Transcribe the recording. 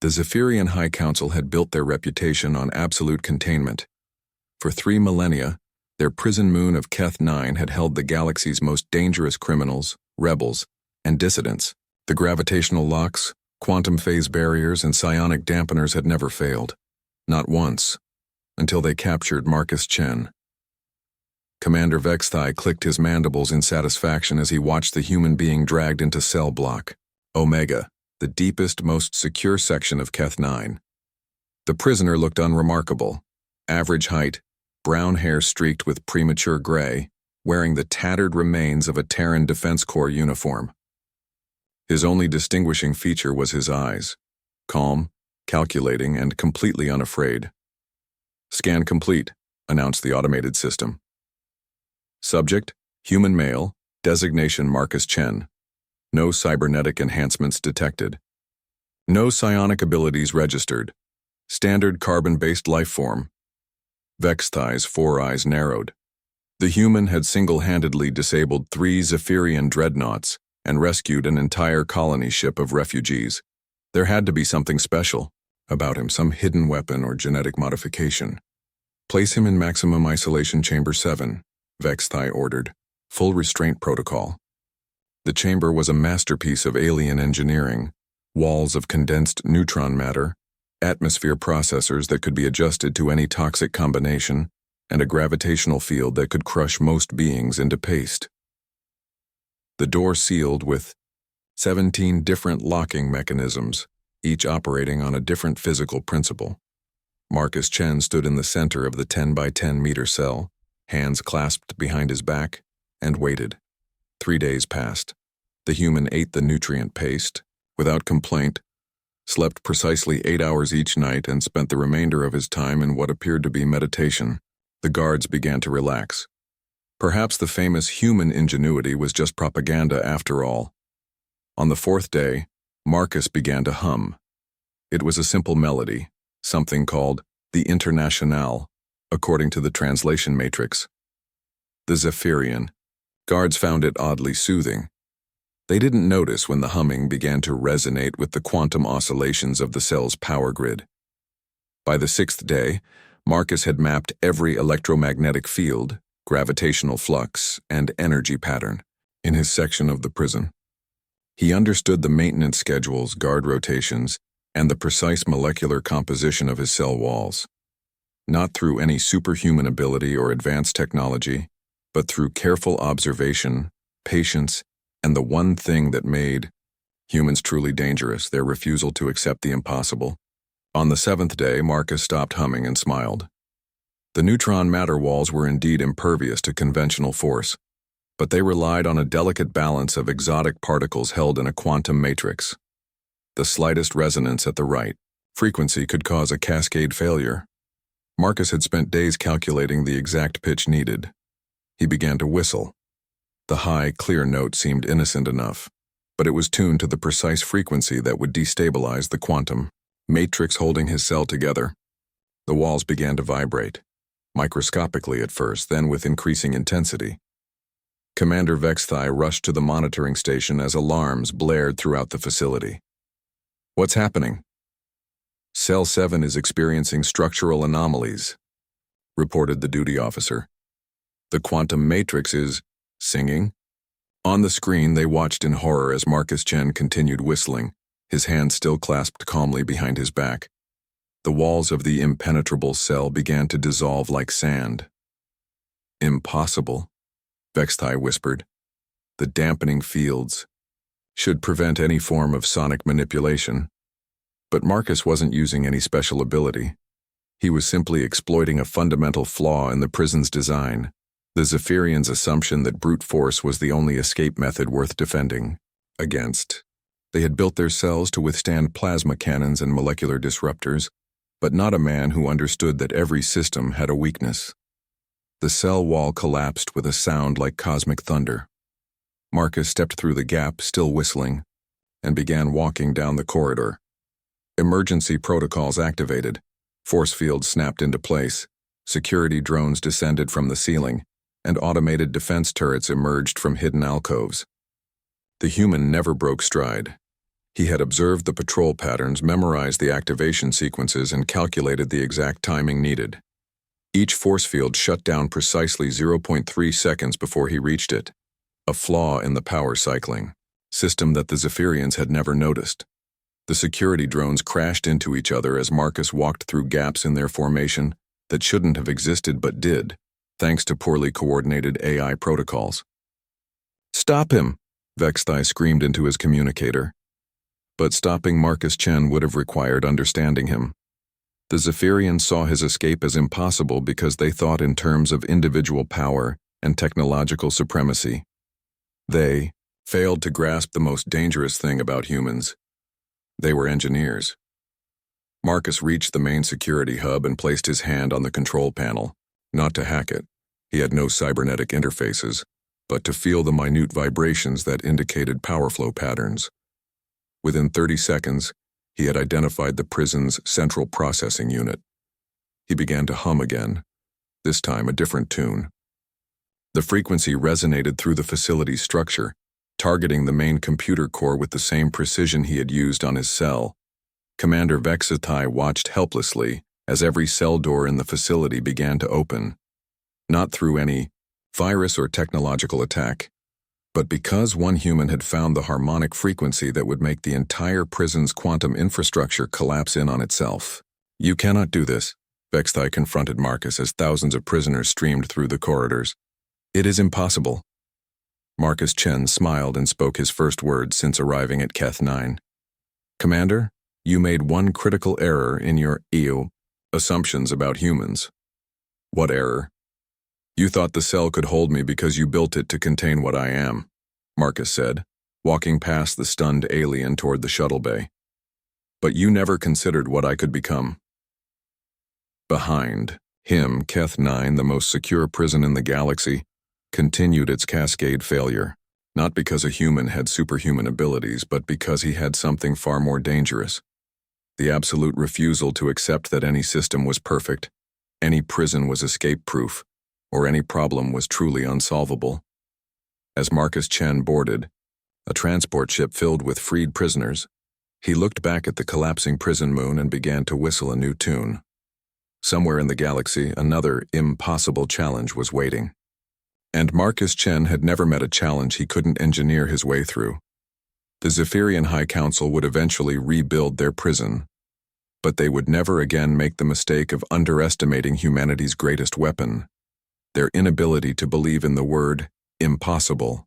The Zephyrian High Council had built their reputation on absolute containment. For 3 millennia, their prison moon of Keth 9 had held the galaxy's most dangerous criminals, rebels, and dissidents. The gravitational locks, quantum phase barriers, and psionic dampeners had never failed. Not once, until they captured Marcus Chen. Commander Vexthai clicked his mandibles in satisfaction as he watched the human being dragged into cell block Omega, the deepest, most secure section of Keth 9. The prisoner looked unremarkable. Average height, brown hair streaked with premature gray, wearing the tattered remains of a Terran Defense Corps uniform. His only distinguishing feature was his eyes, calm, calculating, and completely unafraid. "Scan complete," announced the automated system. Subject, human male, designation Marcus Chen. No cybernetic enhancements detected. No psionic abilities registered. Standard carbon-based life form. Vexthai's 4 eyes narrowed. The human had single-handedly disabled 3 Zephyrian dreadnoughts and rescued an entire colony ship of refugees. There had to be something special about him, some hidden weapon or genetic modification. "Place him in maximum isolation chamber 7, Vexthai ordered. Full restraint protocol. The chamber was a masterpiece of alien engineering, walls of condensed neutron matter, atmosphere processors that could be adjusted to any toxic combination, and a gravitational field that could crush most beings into paste. The door sealed with 17 different locking mechanisms, each operating on a different physical principle. Marcus Chen stood in the center of the 10 by 10 meter cell, hands clasped behind his back, and waited. 3 days passed. The human ate the nutrient paste, without complaint, slept precisely 8 hours each night, and spent the remainder of his time in what appeared to be meditation. The guards began to relax. Perhaps the famous human ingenuity was just propaganda after all. On the 4th day, Marcus began to hum. It was a simple melody, something called the Internationale, according to the translation matrix. The Zephyrian. Guards found it oddly soothing. They didn't notice when the humming began to resonate with the quantum oscillations of the cell's power grid. By the 6th day, Marcus had mapped every electromagnetic field, gravitational flux, and energy pattern in his section of the prison. He understood the maintenance schedules, guard rotations, and the precise molecular composition of his cell walls. Not through any superhuman ability or advanced technology, but through careful observation, patience, and the one thing that made humans truly dangerous, their refusal to accept the impossible. On the 7th day, Marcus stopped humming and smiled. The neutron matter walls were indeed impervious to conventional force, but they relied on a delicate balance of exotic particles held in a quantum matrix. The slightest resonance at the right frequency could cause a cascade failure. Marcus had spent days calculating the exact pitch needed. He began to whistle. The high, clear note seemed innocent enough, but it was tuned to the precise frequency that would destabilize the quantum matrix holding his cell together. The walls began to vibrate, microscopically at first, then with increasing intensity. Commander Vexthai rushed to the monitoring station as alarms blared throughout the facility. "What's happening?" "Cell 7 is experiencing structural anomalies," reported the duty officer. "The quantum matrix is singing." On the screen, they watched in horror as Marcus Chen continued whistling, his hands still clasped calmly behind his back. The walls of the impenetrable cell began to dissolve like sand. "Impossible," Vexthai whispered. "The dampening fields should prevent any form of sonic manipulation." But Marcus wasn't using any special ability. He was simply exploiting a fundamental flaw in the prison's design. The Zephyrians' assumption that brute force was the only escape method worth defending against. They had built their cells to withstand plasma cannons and molecular disruptors, but not a man who understood that every system had a weakness. The cell wall collapsed with a sound like cosmic thunder. Marcus stepped through the gap, still whistling, and began walking down the corridor. Emergency protocols activated. Force fields snapped into place. Security drones descended from the ceiling, and automated defense turrets emerged from hidden alcoves. The human never broke stride. He had observed the patrol patterns, memorized the activation sequences, and calculated the exact timing needed. Each force field shut down precisely 0.3 seconds before he reached it, a flaw in the power cycling system that the Zephyrians had never noticed. The security drones crashed into each other as Marcus walked through gaps in their formation that shouldn't have existed but did, thanks to poorly coordinated AI protocols. "Stop him!" Vexthai screamed into his communicator. But stopping Marcus Chen would have required understanding him. The Zephyrians saw his escape as impossible because they thought in terms of individual power and technological supremacy. They failed to grasp the most dangerous thing about humans. They were engineers. Marcus reached the main security hub and placed his hand on the control panel, not to hack it. He had no cybernetic interfaces, but to feel the minute vibrations that indicated power flow patterns. Within 30 seconds, he had identified the prison's central processing unit. He began to hum again, this time a different tune. The frequency resonated through the facility's structure, targeting the main computer core with the same precision he had used on his cell. Commander Vexthai watched helplessly as every cell door in the facility began to open, not through any virus or technological attack, but because one human had found the harmonic frequency that would make the entire prison's quantum infrastructure collapse in on itself. "You cannot do this," Vexthai confronted Marcus as thousands of prisoners streamed through the corridors. "It is impossible." Marcus Chen smiled and spoke his first words since arriving at Keth 9. "Commander, you made one critical error in your assumptions about humans." "What error?" "You thought the cell could hold me because you built it to contain what I am," Marcus said, walking past the stunned alien toward the shuttle bay. "But you never considered what I could become." Behind him, Keth 9, the most secure prison in the galaxy, continued its cascade failure, not because a human had superhuman abilities, but because he had something far more dangerous: the absolute refusal to accept that any system was perfect, any prison was escape-proof, or any problem was truly unsolvable. As Marcus Chen boarded, a transport ship filled with freed prisoners, he looked back at the collapsing prison moon and began to whistle a new tune. Somewhere in the galaxy, another impossible challenge was waiting. And Marcus Chen had never met a challenge he couldn't engineer his way through. The Zephyrian High Council would eventually rebuild their prison, but they would never again make the mistake of underestimating humanity's greatest weapon: their inability to believe in the word impossible.